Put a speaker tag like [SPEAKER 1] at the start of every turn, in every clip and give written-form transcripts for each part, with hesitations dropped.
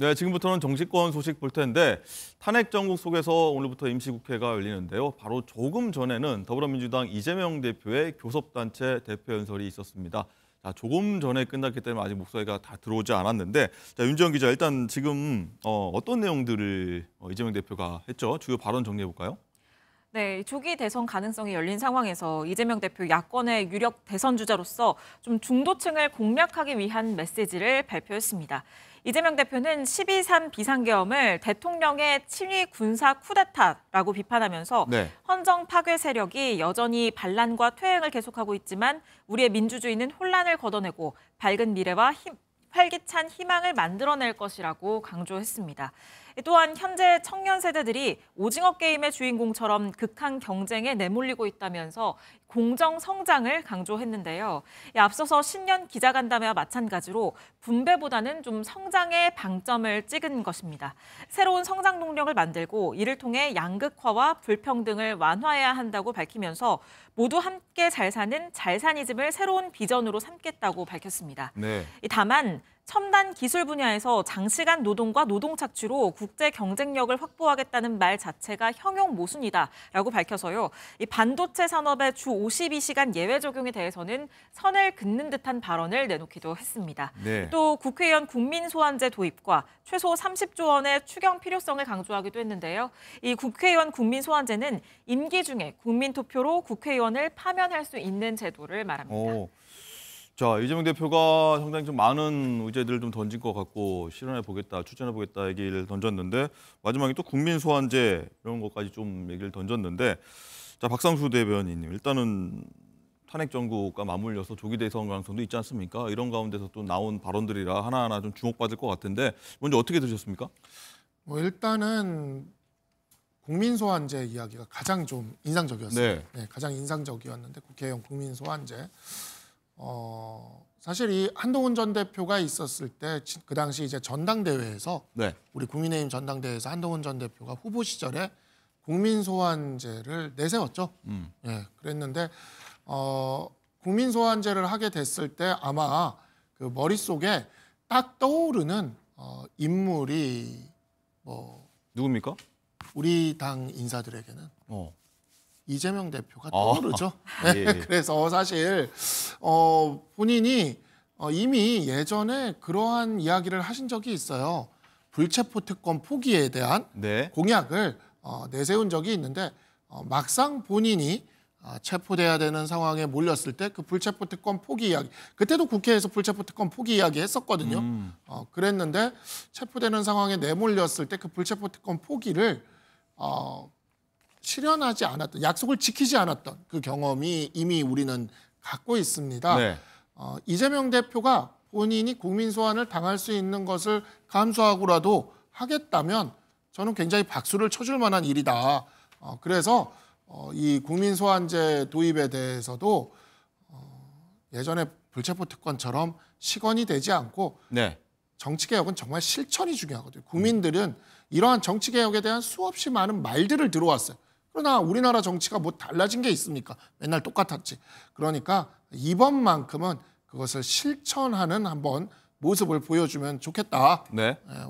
[SPEAKER 1] 네, 지금부터는 정치권 소식 볼 텐데 탄핵 정국 속에서 오늘부터 임시국회가 열리는데요. 바로 조금 전에는 더불어민주당 이재명 대표의 교섭단체 대표 연설이 있었습니다. 자, 조금 전에 끝났기 때문에 아직 목소리가 다 들어오지 않았는데, 자, 윤지영 기자, 일단 지금 어떤 내용들을 이재명 대표가 했죠? 주요 발언 정리해 볼까요?
[SPEAKER 2] 네, 조기 대선 가능성이 열린 상황에서 이재명 대표 야권의 유력 대선 주자로서 좀 중도층을 공략하기 위한 메시지를 발표했습니다. 이재명 대표는 12.3 비상계엄을 대통령의 친위 군사 쿠데타라고 비판하면서
[SPEAKER 1] 네.
[SPEAKER 2] 헌정 파괴 세력이 여전히 반란과 퇴행을 계속하고 있지만 우리의 민주주의는 혼란을 걷어내고 밝은 미래와 활기찬 희망을 만들어낼 것이라고 강조했습니다. 또한 현재 청년 세대들이 오징어 게임의 주인공처럼 극한 경쟁에 내몰리고 있다면서 공정 성장을 강조했는데요. 앞서서 신년 기자간담회와 마찬가지로 분배보다는 좀 성장에 방점을 찍은 것입니다. 새로운 성장 동력을 만들고 이를 통해 양극화와 불평등을 완화해야 한다고 밝히면서 모두 함께 잘 사는 잘사니즘을 새로운 비전으로 삼겠다고 밝혔습니다.
[SPEAKER 1] 네.
[SPEAKER 2] 다만 첨단 기술 분야에서 장시간 노동과 노동 착취로 국제 경쟁력을 확보하겠다는 말 자체가 형용 모순이다라고 밝혀서요. 이 반도체 산업의 주 52시간 예외 적용에 대해서는 선을 긋는 듯한 발언을 내놓기도 했습니다.
[SPEAKER 1] 네.
[SPEAKER 2] 또 국회의원 국민소환제 도입과 최소 30조 원의 추경 필요성을 강조하기도 했는데요. 이 국회의원 국민소환제는 임기 중에 국민투표로 국회의원을 파면할 수 있는 제도를 말합니다.
[SPEAKER 1] 자, 이재명 대표가 상당히 좀 많은 의제들을 좀 던진 것 같고 실현해 보겠다, 추진해 보겠다 얘기를 던졌는데 마지막에 또 국민 소환제 이런 것까지 좀 얘기를 던졌는데, 자, 박상수 대변인님, 일단은 탄핵 정국과 맞물려서 조기 대선 가능성도 있지 않습니까? 이런 가운데서 또 나온 발언들이라 하나하나 좀 주목받을 것 같은데 먼저 어떻게 들으셨습니까?
[SPEAKER 3] 일단은 국민 소환제 이야기가 가장 좀 인상적이었어요. 네, 가장 인상적이었는데 국회의원 국민 소환제. 사실 이 한동훈 전 대표가 있었을 때 그 당시 이제 전당대회에서
[SPEAKER 1] 네.
[SPEAKER 3] 우리 국민의힘 전당대회에서 한동훈 전 대표가 후보 시절에 국민 소환제를 내세웠죠. 예, 그랬는데 국민 소환제를 하게 됐을 때 아마 그 머릿속에 딱 떠오르는 인물이
[SPEAKER 1] 누굽니까?
[SPEAKER 3] 우리 당 인사들에게는 이재명 대표가 떠오르죠.
[SPEAKER 1] 예.
[SPEAKER 3] 네, 그래서 사실 본인이 이미 예전에 그러한 이야기를 하신 적이 있어요. 불체포 특권 포기에 대한 공약을 내세운 적이 있는데 막상 본인이 체포돼야 되는 상황에 몰렸을 때 그 불체포 특권 포기 이야기, 그때도 국회에서 불체포 특권 포기 이야기 했었거든요. 그랬는데 체포되는 상황에 내몰렸을 때 그 불체포 특권 포기를 실현하지 않았던, 약속을 지키지 않았던 그 경험이 이미 우리는 갖고 있습니다.
[SPEAKER 1] 네.
[SPEAKER 3] 이재명 대표가 본인이 국민 소환을 당할 수 있는 것을 감수하고라도 하겠다면 저는 굉장히 박수를 쳐줄 만한 일이다. 그래서 이 국민 소환제 도입에 대해서도 예전에 불체포 특권처럼 시건이 되지 않고 정치개혁은 정말 실천이 중요하거든요. 국민들은 이러한 정치개혁에 대한 수없이 많은 말들을 들어왔어요. 그러나 우리나라 정치가 뭐 달라진 게 있습니까? 맨날 똑같았지. 그러니까 이번만큼은 그것을 실천하는 한번 모습을 보여주면 좋겠다.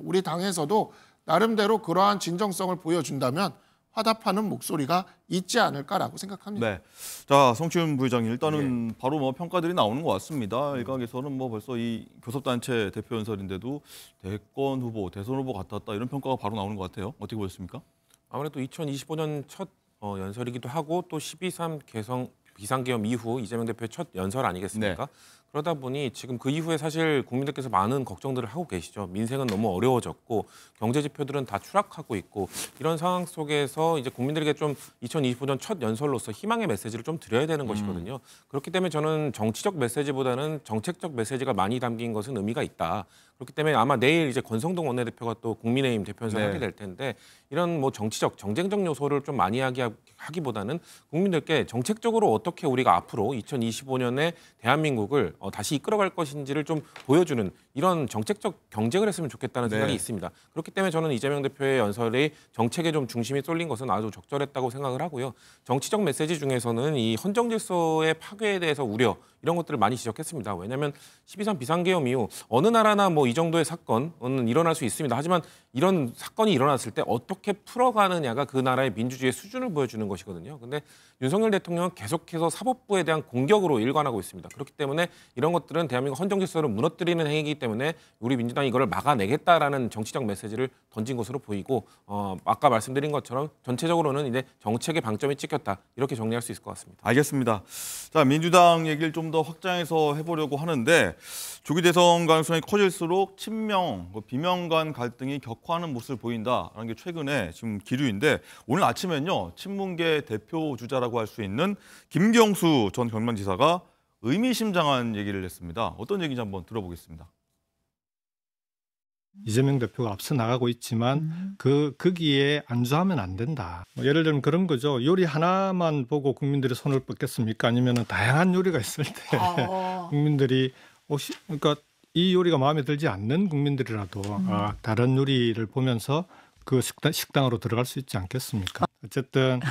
[SPEAKER 3] 우리 당에서도 나름대로 그러한 진정성을 보여준다면 화답하는 목소리가 있지 않을까라고 생각합니다.
[SPEAKER 1] 네. 자, 성추윤 부회장님, 일단은 바로 뭐 평가들이 나오는 것 같습니다. 일각에서는 뭐 벌써 이 교섭단체 대표 연설인데도 대권 후보, 대선 후보 같았다 이런 평가가 바로 나오는 것 같아요. 어떻게 보셨습니까?
[SPEAKER 4] 아무래도 2025년 첫 연설이기도 하고 또 12.3 비상계엄 이후 이재명 대표의 첫 연설 아니겠습니까? 그러다 보니 지금 그 이후에 사실 국민들께서 많은 걱정들을 하고 계시죠. 민생은 너무 어려워졌고 경제 지표들은 다 추락하고 있고 이런 상황 속에서 이제 국민들에게 좀 2025년 첫 연설로서 희망의 메시지를 좀 드려야 되는 것이거든요. 그렇기 때문에 저는 정치적 메시지보다는 정책적 메시지가 많이 담긴 것은 의미가 있다. 그렇기 때문에 아마 내일 이제 권성동 원내대표가 또 국민의힘 대표 연설을 하게 될 텐데 이런 뭐 정치적, 정쟁적 요소를 좀 많이 하기보다는 국민들께 정책적으로 어떻게 우리가 앞으로 2025년에 대한민국을 다시 이끌어갈 것인지를 좀 보여주는 이런 정책적 경쟁을 했으면 좋겠다는
[SPEAKER 1] 네.
[SPEAKER 4] 생각이 있습니다. 그렇기 때문에 저는 이재명 대표의 연설이 정책에 좀 중심이 쏠린 것은 아주 적절했다고 생각을 하고요. 정치적 메시지 중에서는 이 헌정 질서의 파괴에 대해서 우려 이런 것들을 많이 지적했습니다. 왜냐하면 12.3 비상계엄 이후 어느 나라나 뭐 이 정도의 사건은 일어날 수 있습니다. 하지만 이런 사건이 일어났을 때 어떻게 풀어가느냐가 그 나라의 민주주의의 수준을 보여주는 것이거든요. 근데 윤석열 대통령은 계속해서 사법부에 대한 공격으로 일관하고 있습니다. 그렇기 때문에 이런 것들은 대한민국 헌정 질서를 무너뜨리는 행위이기 때문에 우리 민주당이 이거를 막아내겠다라는 정치적 메시지를 던진 것으로 보이고 아까 말씀드린 것처럼 전체적으로는 이제 정책의 방점이 찍혔다 이렇게 정리할 수 있을 것 같습니다.
[SPEAKER 1] 알겠습니다. 자, 민주당 얘기를 좀 더 확장해서 해보려고 하는데 조기 대선 가능성이 커질수록 친명, 비명 간 갈등이 격화하는 모습을 보인다라는 게 최근에 지금 기류인데 오늘 아침엔요 친문계 대표 주자라고 할 수 있는 김경수 전 경남지사가 의미심장한 얘기를 했습니다. 어떤 얘기인지 한번 들어보겠습니다.
[SPEAKER 5] 이재명 대표가 앞서 나가고 있지만 거기에 안주하면 안 된다. 예를 들면 그런 거죠. 요리 하나만 보고 국민들이 손을 뻗겠습니까? 아니면 다양한 요리가 있을 때 국민들이 그러니까 이 요리가 마음에 들지 않는 국민들이라도 다른 요리를 보면서 그 식당으로 들어갈 수 있지 않겠습니까? 어쨌든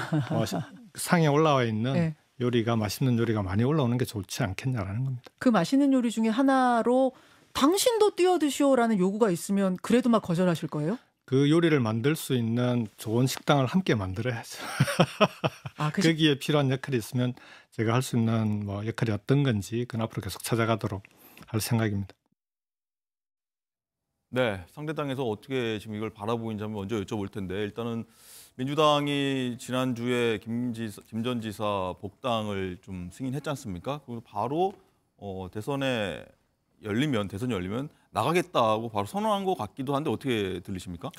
[SPEAKER 5] 상에 올라와 있는
[SPEAKER 6] 네.
[SPEAKER 5] 요리가 맛있는 요리가 많이 올라오는 게 좋지 않겠냐라는 겁니다.
[SPEAKER 6] 그 맛있는 요리 중에 하나로 당신도 뛰어드시오라는 요구가 있으면 그래도 막 거절하실 거예요?
[SPEAKER 5] 그 요리를 만들 수 있는 좋은 식당을 함께 만들어야죠. 거기에 필요한 역할이 있으면 제가 할 수 있는 뭐 역할이 어떤 건지 그건 앞으로 계속 찾아가도록 할 생각입니다.
[SPEAKER 1] 네, 상대당에서 어떻게 지금 이걸 바라보는지 한번 먼저 여쭤볼 텐데 일단은 민주당이 지난주에 김 전 지사 복당을 좀 승인했지 않습니까? 그리고 바로 대선이 열리면 나가겠다고 바로 선언한 것 같기도 한데 어떻게 들리십니까?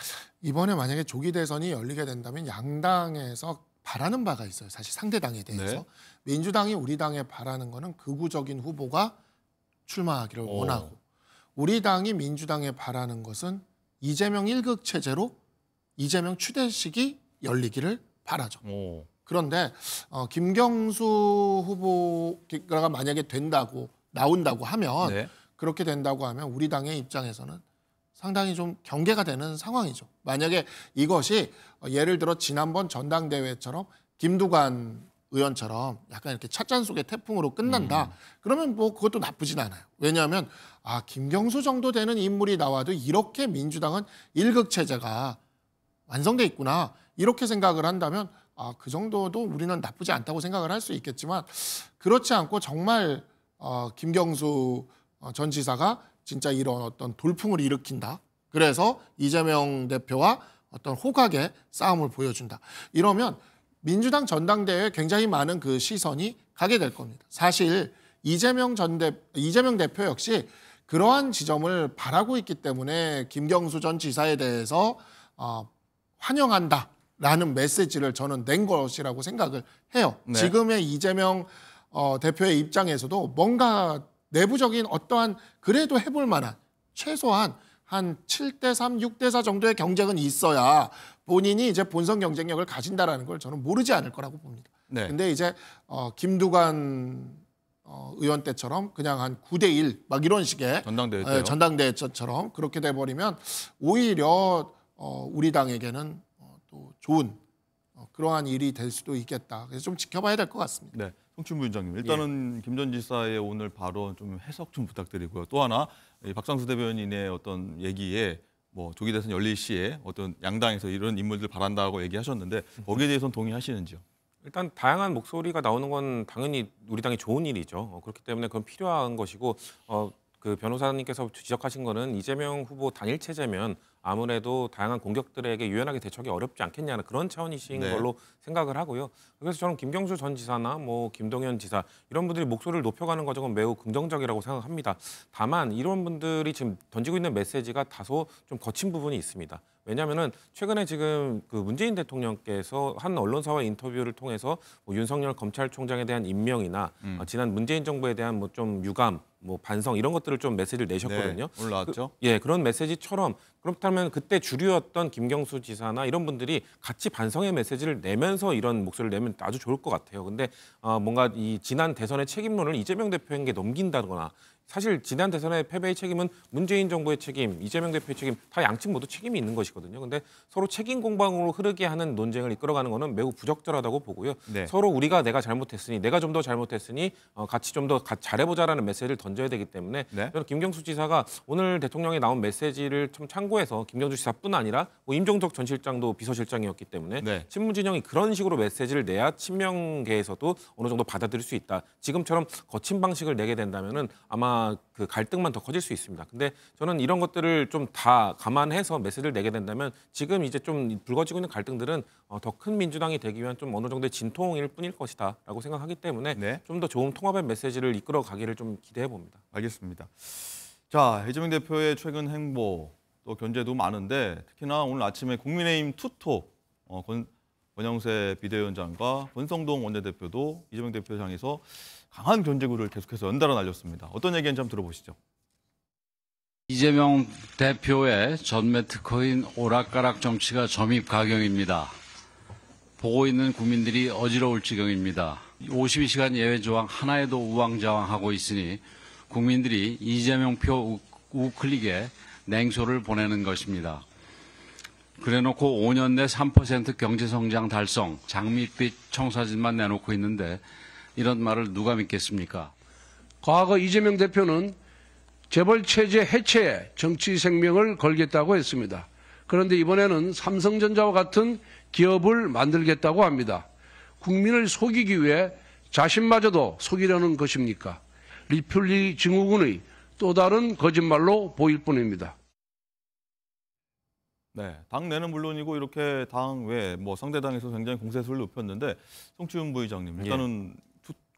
[SPEAKER 3] 이번에 만약에 조기 대선이 열리게 된다면 양당에서 바라는 바가 있어요. 사실 상대당에 대해서.
[SPEAKER 1] 네.
[SPEAKER 3] 민주당이 우리 당에 바라는 거는 극우적인 후보가 출마하기를 원하고 우리 당이 민주당에 바라는 것은 이재명 1극 체제로 이재명 추대식이 열리기를 바라죠. 그런데 김경수 후보가 만약에 나온다고 하면
[SPEAKER 1] 네.
[SPEAKER 3] 그렇게 된다고 하면 우리 당의 입장에서는 상당히 좀 경계가 되는 상황이죠. 만약에 이것이 예를 들어 지난번 전당대회처럼 김두관 의원처럼 약간 이렇게 찻잔 속의 태풍으로 끝난다. 그러면 뭐 그것도 나쁘진 않아요. 왜냐하면 김경수 정도 되는 인물이 나와도 이렇게 민주당은 일극 체제가 완성돼 있구나. 이렇게 생각을 한다면 그 정도도 우리는 나쁘지 않다고 생각을 할 수 있겠지만 그렇지 않고 정말 김경수 전 지사가 진짜 이런 어떤 돌풍을 일으킨다. 그래서 이재명 대표와 어떤 호각의 싸움을 보여준다. 이러면 민주당 전당대회에 굉장히 많은 그 시선이 가게 될 겁니다. 사실 이재명 대표 역시 그러한 지점을 바라고 있기 때문에 김경수 전 지사에 대해서 환영한다라는 메시지를 저는 낸 것이라고 생각을 해요.
[SPEAKER 1] 네.
[SPEAKER 3] 지금의 이재명 대표의 입장에서도 뭔가 내부적인 어떠한 그래도 해볼 만한 최소한 한 7대3, 6대4 정도의 경쟁은 있어야 본인이 이제 본선 경쟁력을 가진다라는 걸 저는 모르지 않을 거라고 봅니다.
[SPEAKER 1] 네.
[SPEAKER 3] 근데 이제 김두관 의원 때처럼 그냥 한 9대1 막 이런 식의
[SPEAKER 1] 전당대회 때요?
[SPEAKER 3] 전당대회처럼 그렇게 돼버리면 오히려 우리 당에게는 또 좋은 그러한 일이 될 수도 있겠다. 그래서 좀 지켜봐야 될 것 같습니다.
[SPEAKER 1] 네, 송춘부 위원장님. 일단은 김 전 지사의 오늘 발언 좀 해석 좀 부탁드리고요. 또 하나 이 박상수 대변인의 어떤 얘기에 뭐 조기 대선 열릴 시에 어떤 양당에서 이런 인물들 바란다고 얘기하셨는데 거기에 대해서는 동의하시는지요?
[SPEAKER 4] 일단 다양한 목소리가 나오는 건 당연히 우리 당이 좋은 일이죠. 그렇기 때문에 그건 필요한 것이고 그 변호사님께서 지적하신 거는 이재명 후보 단일 체제면 아무래도 다양한 공격들에게 유연하게 대처하기 어렵지 않겠냐는 그런 차원이신
[SPEAKER 1] 네.
[SPEAKER 4] 걸로 생각을 하고요. 그래서 저는 김경수 전 지사나 뭐 김동연 지사 이런 분들이 목소리를 높여가는 과정은 매우 긍정적이라고 생각합니다. 다만 이런 분들이 지금 던지고 있는 메시지가 다소 좀 거친 부분이 있습니다. 왜냐하면은 최근에 지금 그 문재인 대통령께서 한 언론사와 인터뷰를 통해서 뭐 윤석열 검찰총장에 대한 임명이나 지난 문재인 정부에 대한 뭐 좀 유감, 뭐 반성 이런 것들을 좀 메시지를 내셨거든요.
[SPEAKER 1] 네, 오늘 나왔죠?
[SPEAKER 4] 그런 메시지처럼 그렇다면 그때 주류였던 김경수 지사나 이런 분들이 같이 반성의 메시지를 내면서 이런 목소리를 내면 아주 좋을 것 같아요. 근데 뭔가 이 지난 대선의 책임론을 이재명 대표에게 넘긴다거나 사실 지난 대선의 패배의 책임은 문재인 정부의 책임, 이재명 대표의 책임 다 양측 모두 책임이 있는 것이거든요. 근데 서로 책임 공방으로 흐르게 하는 논쟁을 이끌어가는 거는 매우 부적절하다고 보고요.
[SPEAKER 1] 네.
[SPEAKER 4] 서로 우리가 내가 잘못했으니 내가 좀 더 잘못했으니 같이 좀 더 잘해보자라는 메시지를 던져야 되기 때문에
[SPEAKER 1] 네.
[SPEAKER 4] 저는 김경수 지사가 오늘 대통령이 나온 메시지를 좀 참고해서 김경수 지사뿐 아니라 뭐 임종석 전 실장도 비서실장이었기 때문에
[SPEAKER 1] 네.
[SPEAKER 4] 친문 진영이 그런 식으로 메시지를 내야 친명계에서도 어느 정도 받아들일 수 있다. 지금처럼 거친 방식을 내게 된다면은 아마 그 갈등만 더 커질 수 있습니다. 근데 저는 이런 것들을 좀 다 감안해서 메시지를 내게 된다면 지금 이제 좀 불거지고 있는 갈등들은 더 큰 민주당이 되기 위한 좀 어느 정도의 진통일 뿐일 것이다라고 생각하기 때문에
[SPEAKER 1] 네.
[SPEAKER 4] 좀 더 좋은 통합의 메시지를 이끌어 가기를 좀 기대해 봅니다.
[SPEAKER 1] 알겠습니다. 자, 이재명 대표의 최근 행보 또 견제도 많은데 특히나 오늘 아침에 국민의힘 투톱 권영세 비대위원장과 권성동 원내대표도 이재명 대표를 향해서 강한 견제구를 계속해서 연달아 날렸습니다. 어떤 얘기인지 한번 들어보시죠.
[SPEAKER 7] 이재명 대표의 전매 특허인 오락가락 정치가 점입가경입니다. 보고 있는 국민들이 어지러울 지경입니다. 52시간 예외 조항 하나에도 우왕좌왕하고 있으니 국민들이 이재명 표 우클릭에 냉소를 보내는 것입니다. 그래놓고 5년 내 3% 경제성장 달성, 장밋빛 청사진만 내놓고 있는데 이런 말을 누가 믿겠습니까?
[SPEAKER 8] 과거 이재명 대표는 재벌체제 해체에 정치 생명을 걸겠다고 했습니다. 그런데 이번에는 삼성전자와 같은 기업을 만들겠다고 합니다. 국민을 속이기 위해 자신마저도 속이려는 것입니까? 리플리 증후군의 또 다른 거짓말로 보일 뿐입니다.
[SPEAKER 1] 네, 당 내는 물론이고 이렇게 당 외 뭐 상대당에서 굉장히 공세수를 높였는데 송치훈 부의장님 일단은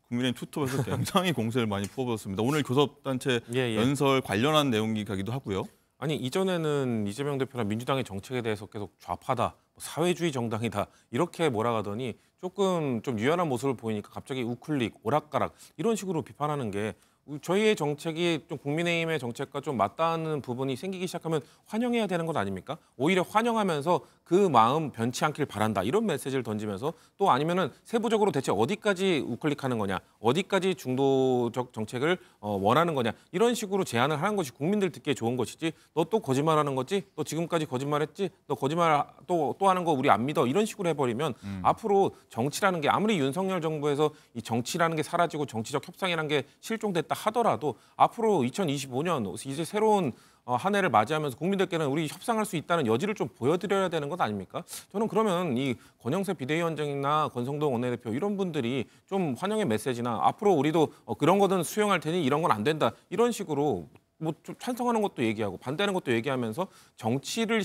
[SPEAKER 1] 국민의힘 투톱에서 굉장히 공세를 많이 부어보았습니다. 오늘 교섭단체 연설 관련한 내용이 가기도 하고요.
[SPEAKER 4] 아니 이전에는 이재명 대표나 민주당의 정책에 대해서 계속 좌파다, 사회주의 정당이다 이렇게 몰아가더니 조금 좀 유연한 모습을 보이니까 갑자기 우클릭, 오락가락 이런 식으로 비판하는 게 저희의 정책이 좀 국민의힘의 정책과 좀 맞닿는 부분이 생기기 시작하면 환영해야 되는 것 아닙니까? 오히려 환영하면서 그 마음 변치 않길 바란다 이런 메시지를 던지면서 또 아니면은 세부적으로 대체 어디까지 우클릭하는 거냐, 어디까지 중도적 정책을 원하는 거냐 이런 식으로 제안을 하는 것이 국민들 듣기에 좋은 것이지 너 또 거짓말하는 거지, 너 지금까지 거짓말했지, 너 거짓말 또 하는 거 우리 안 믿어 이런 식으로 해버리면 앞으로 정치라는 게 아무리 윤석열 정부에서 이 정치라는 게 사라지고 정치적 협상이라는 게 실종됐다 하더라도 앞으로 2025년 이제 새로운 한 해를 맞이하면서 국민들께는 우리 협상할 수 있다는 여지를 좀 보여드려야 되는 것 아닙니까? 저는 그러면 이 권영세 비대위원장이나 권성동 원내대표 이런 분들이 좀 환영의 메시지나 앞으로 우리도 그런 거는 수용할 테니 이런 건 안 된다 이런 식으로 뭐 좀 찬성하는 것도 얘기하고 반대하는 것도 얘기하면서 정치를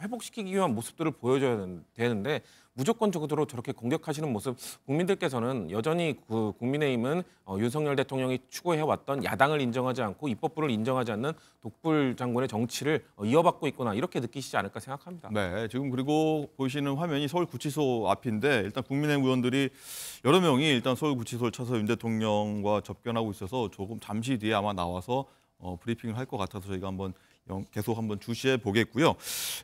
[SPEAKER 4] 회복시키기 위한 모습들을 보여줘야 되는데 무조건적으로 저렇게 공격하시는 모습 국민들께서는 여전히 그 국민의힘은 윤석열 대통령이 추구해왔던 야당을 인정하지 않고 입법부를 인정하지 않는 독불 장군의 정치를 이어받고 있구나 이렇게 느끼시지 않을까 생각합니다.
[SPEAKER 1] 네, 지금 그리고 보시는 화면이 서울구치소 앞인데 일단 국민의힘 의원들이 여러 명이 일단 서울구치소를 쳐서 윤 대통령과 접견하고 있어서 조금 잠시 뒤에 아마 나와서 브리핑을 할 것 같아서 저희가 한번 계속 한번 주시해 보겠고요.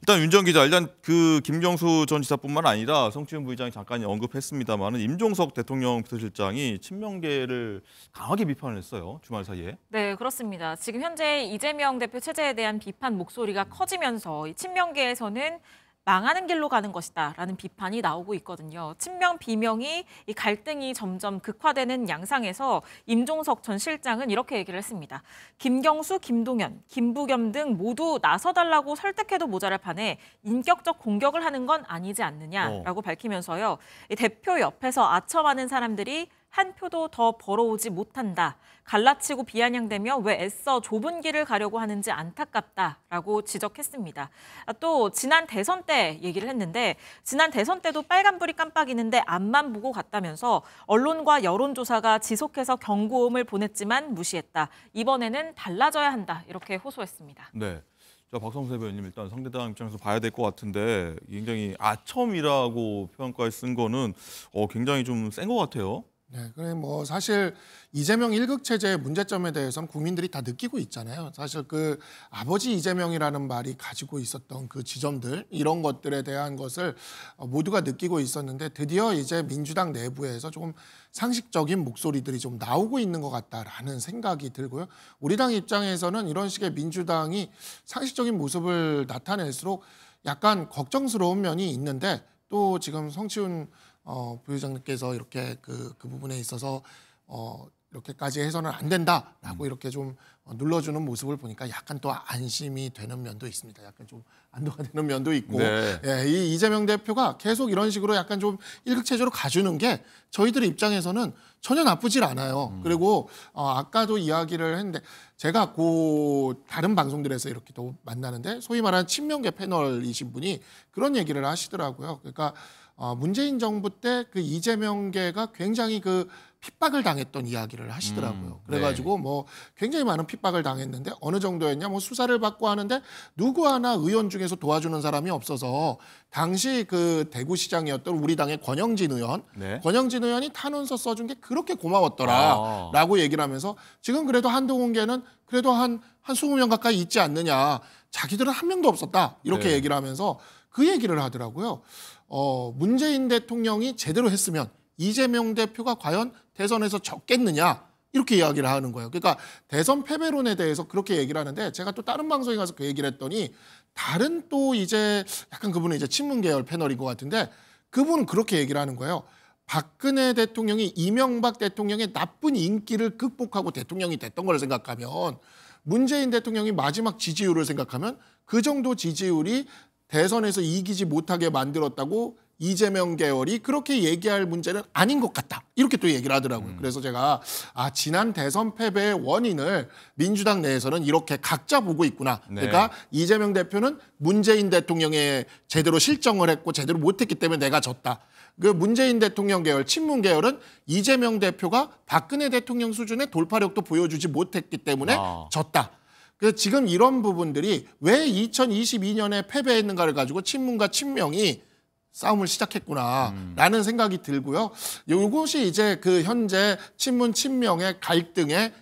[SPEAKER 1] 일단 윤 전 기자, 일단 그 김경수 전 지사뿐만 아니라 송치훈 부의장이 잠깐 언급했습니다만은 임종석 대통령 비서실장이 친명계를 강하게 비판을 했어요. 주말 사이에.
[SPEAKER 2] 네, 그렇습니다. 지금 현재 이재명 대표 체제에 대한 비판 목소리가 커지면서 이 친명계에서는 망하는 길로 가는 것이다라는 비판이 나오고 있거든요. 친명 비명이 이 갈등이 점점 극화되는 양상에서 임종석 전 실장은 이렇게 얘기를 했습니다. 김경수, 김동연, 김부겸 등 모두 나서달라고 설득해도 모자랄 판에 인격적 공격을 하는 건 아니지 않느냐라고 밝히면서요. 이 대표 옆에서 아첨하는 사람들이 한 표도 더 벌어오지 못한다. 갈라치고 비아냥대며 왜 애써 좁은 길을 가려고 하는지 안타깝다라고 지적했습니다. 또 지난 대선 때 얘기를 했는데 지난 대선 때도 빨간불이 깜빡이는데 앞만 보고 갔다면서 언론과 여론조사가 지속해서 경고음을 보냈지만 무시했다. 이번에는 달라져야 한다. 이렇게 호소했습니다.
[SPEAKER 1] 네. 자, 박성세 의원님 일단 상대당 입장에서 봐야 될 것 같은데 굉장히 아첨이라고 표현까지 쓴 거는 굉장히 좀 센 것 같아요.
[SPEAKER 3] 네, 그래 뭐 사실 이재명 일극 체제의 문제점에 대해서는 국민들이 다 느끼고 있잖아요. 사실 그 아버지 이재명이라는 말이 가지고 있었던 그 지점들 이런 것들에 대한 것을 모두가 느끼고 있었는데 드디어 이제 민주당 내부에서 조금 상식적인 목소리들이 좀 나오고 있는 것 같다라는 생각이 들고요. 우리 당 입장에서는 이런 식의 민주당이 상식적인 모습을 나타낼수록 약간 걱정스러운 면이 있는데 또 지금 성치훈 부의장님께서 이렇게 그 부분에 있어서 이렇게까지 해서는 안 된다라고 이렇게 좀 눌러주는 모습을 보니까 약간 또 안심이 되는 면도 있습니다. 약간 좀 안도가 되는 면도 있고,
[SPEAKER 1] 네.
[SPEAKER 3] 예, 이 이재명 대표가 계속 이런 식으로 약간 좀 일극체제로 가주는 게 저희들 입장에서는 전혀 나쁘질 않아요. 그리고 아까도 이야기를 했는데 제가 다른 방송들에서 이렇게 또 만나는데 소위 말하는 친명계 패널이신 분이 그런 얘기를 하시더라고요. 그러니까 문재인 정부 때 그 이재명계가 굉장히 그 핍박을 당했던 이야기를 하시더라고요. 그래가지고 뭐 굉장히 많은 핍박을 당했는데 어느 정도였냐, 뭐 수사를 받고 하는데 누구 하나 의원 중에서 도와주는 사람이 없어서 당시 그 대구시장이었던 우리 당의 권영진 의원, 권영진 의원이 탄원서 써준 게 그렇게 고마웠더라라고 얘기를 하면서 지금 그래도 한동훈계는 그래도 한 20명 가까이 있지 않느냐, 자기들은 한 명도 없었다 이렇게 얘기를 하면서 그 얘기를 하더라고요. 문재인 대통령이 제대로 했으면 이재명 대표가 과연 대선에서 졌겠느냐 이렇게 이야기를 하는 거예요. 그러니까 대선 패배론에 대해서 그렇게 얘기를 하는데 제가 또 다른 방송에 가서 그 얘기를 했더니 다른 또 이제 약간 그분은 이제 친문 계열 패널인 것 같은데 그분은 그렇게 얘기를 하는 거예요. 박근혜 대통령이 이명박 대통령의 나쁜 인기를 극복하고 대통령이 됐던 걸 생각하면 문재인 대통령이 마지막 지지율을 생각하면 그 정도 지지율이 대선에서 이기지 못하게 만들었다고 이재명 계열이 그렇게 얘기할 문제는 아닌 것 같다. 이렇게 또 얘기를 하더라고요. 그래서 제가 지난 대선 패배의 원인을 민주당 내에서는 이렇게 각자 보고 있구나. 그러니까 이재명 대표는 문재인 대통령에 제대로 실정을 했고 제대로 못했기 때문에 내가 졌다. 그 문재인 대통령 계열, 친문 계열은 이재명 대표가 박근혜 대통령 수준의 돌파력도 보여주지 못했기 때문에 졌다. 그래서 지금 이런 부분들이 왜 2022년에 패배했는가를 가지고 친문과 친명이 싸움을 시작했구나라는 생각이 들고요. 이것이 이제 그 현재 친문 친명의 갈등의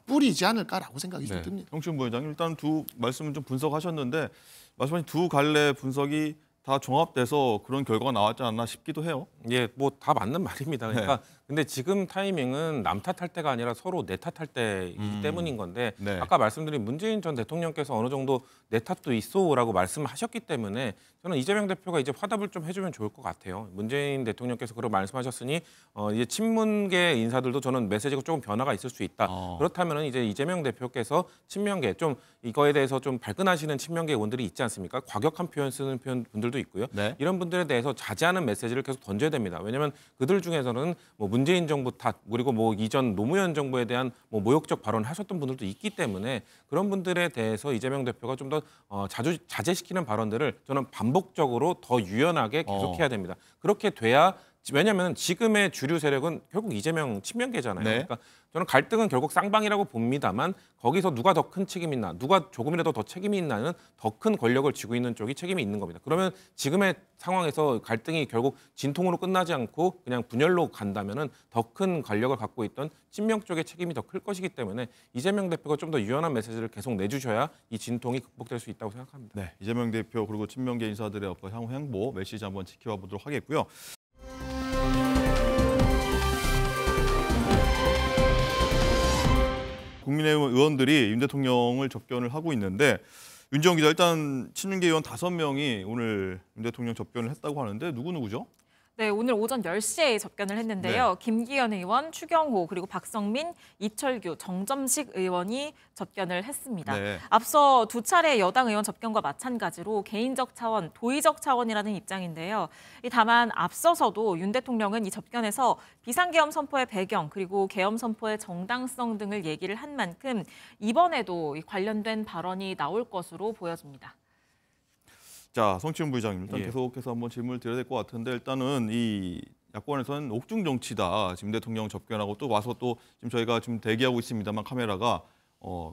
[SPEAKER 3] 뿌리지 않을까라고 생각이 좀 듭니다.
[SPEAKER 1] 성치훈 부회장님, 일단 두 말씀을 좀 분석하셨는데 말씀하신 두 갈래 분석이 다 종합돼서 그런 결과가 나왔지 않나 싶기도 해요.
[SPEAKER 4] 예, 뭐 다 맞는 말입니다. 그러니까 근데 지금 타이밍은 남 탓할 때가 아니라 서로 내 탓할 때이기 때문인 건데 아까 말씀드린 문재인 전 대통령께서 어느 정도 내 탓도 있어라고 말씀하셨기 때문에 저는 이재명 대표가 이제 화답을 좀 해주면 좋을 것 같아요. 문재인 대통령께서 그렇게 말씀하셨으니 이제 친문계 인사들도 저는 메시지가 조금 변화가 있을 수 있다. 그렇다면은 이제 이재명 대표께서 친명계 좀 이거에 대해서 좀 발끈하시는 친명계 의원들이 있지 않습니까? 과격한 표현 쓰는 분들도 있고요. 이런 분들에 대해서 자제하는 메시지를 계속 던져야 됩니다. 왜냐하면 그들 중에서는 뭐 문재인 정부 탓 그리고 뭐 이전 노무현 정부에 대한 뭐 모욕적 발언을 하셨던 분들도 있기 때문에 그런 분들에 대해서 이재명 대표가 좀 더 자주 자제시키는 발언들을 저는 반복적으로 더 유연하게 계속해야 됩니다. 그렇게 돼야 왜냐하면 지금의 주류 세력은 결국 이재명 친명계잖아요. 그러니까 저는 갈등은 결국 쌍방이라고 봅니다만 거기서 누가 더 큰 책임이 있나, 누가 조금이라도 더 책임이 있나는 더 큰 권력을 쥐고 있는 쪽이 책임이 있는 겁니다. 그러면 지금의 상황에서 갈등이 결국 진통으로 끝나지 않고 그냥 분열로 간다면은 더 큰 권력을 갖고 있던 친명 쪽의 책임이 더 클 것이기 때문에 이재명 대표가 좀 더 유연한 메시지를 계속 내주셔야 이 진통이 극복될 수 있다고 생각합니다.
[SPEAKER 1] 네, 이재명 대표 그리고 친명계 인사들의 어떤 향후 행보 메시지 한번 지켜봐 보도록 하겠고요. 국민의힘 의원들이 윤 대통령을 접견을 하고 있는데 윤지영 기자, 일단 친윤계 의원 5명이 오늘 윤 대통령 접견을 했다고 하는데 누구누구죠?
[SPEAKER 2] 네, 오늘 오전 10시에 접견을 했는데요. 김기현 의원, 추경호, 그리고 박성민, 이철규, 정점식 의원이 접견을 했습니다. 앞서 두 차례 여당 의원 접견과 마찬가지로 개인적 차원, 도의적 차원이라는 입장인데요. 다만 앞서서도 윤 대통령은 이 접견에서 비상계엄 선포의 배경, 그리고 계엄 선포의 정당성 등을 얘기를 한 만큼 이번에도 관련된 발언이 나올 것으로 보여집니다.
[SPEAKER 1] 자, 성치훈 부의장님, 일단 계속해서 한번 질문을 드려야 될 것 같은데 일단은 이 야권에서는 옥중 정치다. 지금 대통령 접견하고 또 와서 또 지금 저희가 지금 대기하고 있습니다만 카메라가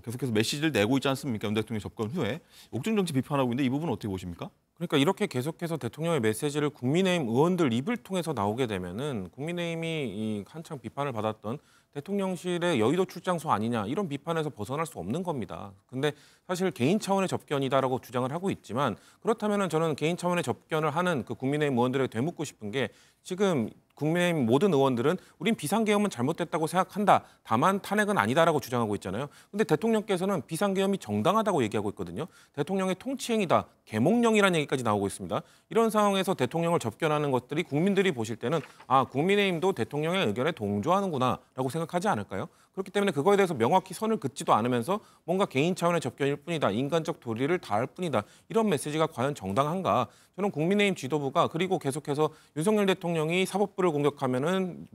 [SPEAKER 1] 계속해서 메시지를 내고 있지 않습니까? 윤 대통령 접견 후에 옥중 정치 비판하고 있는데 이 부분은 어떻게 보십니까?
[SPEAKER 4] 그러니까 이렇게 계속해서 대통령의 메시지를 국민의힘 의원들 입을 통해서 나오게 되면은 국민의힘이 이 한창 비판을 받았던 대통령실의 여의도 출장소 아니냐 이런 비판에서 벗어날 수 없는 겁니다. 근데 사실 개인 차원의 접견이다라고 주장을 하고 있지만 그렇다면은 저는 개인 차원의 접견을 하는 그 국민의힘 의원들에게 되묻고 싶은 게 지금 국민의힘 모든 의원들은 우린 비상계엄은 잘못됐다고 생각한다. 다만 탄핵은 아니다라고 주장하고 있잖아요. 근데 대통령께서는 비상계엄이 정당하다고 얘기하고 있거든요. 대통령의 통치행위다. 계몽령이라는 얘기까지 나오고 있습니다. 이런 상황에서 대통령을 접견하는 것들이 국민들이 보실 때는 아, 국민의힘도 대통령의 의견에 동조하는구나라고 생각하지 않을까요? 그렇기 때문에 그거에 대해서 명확히 선을 긋지도 않으면서 뭔가 개인 차원의 접견일 뿐이다. 인간적 도리를 다할 뿐이다. 이런 메시지가 과연 정당한가? 저는 국민의힘 지도부가 그리고 계속해서 윤석열 대통령이 사법부를 공격하면은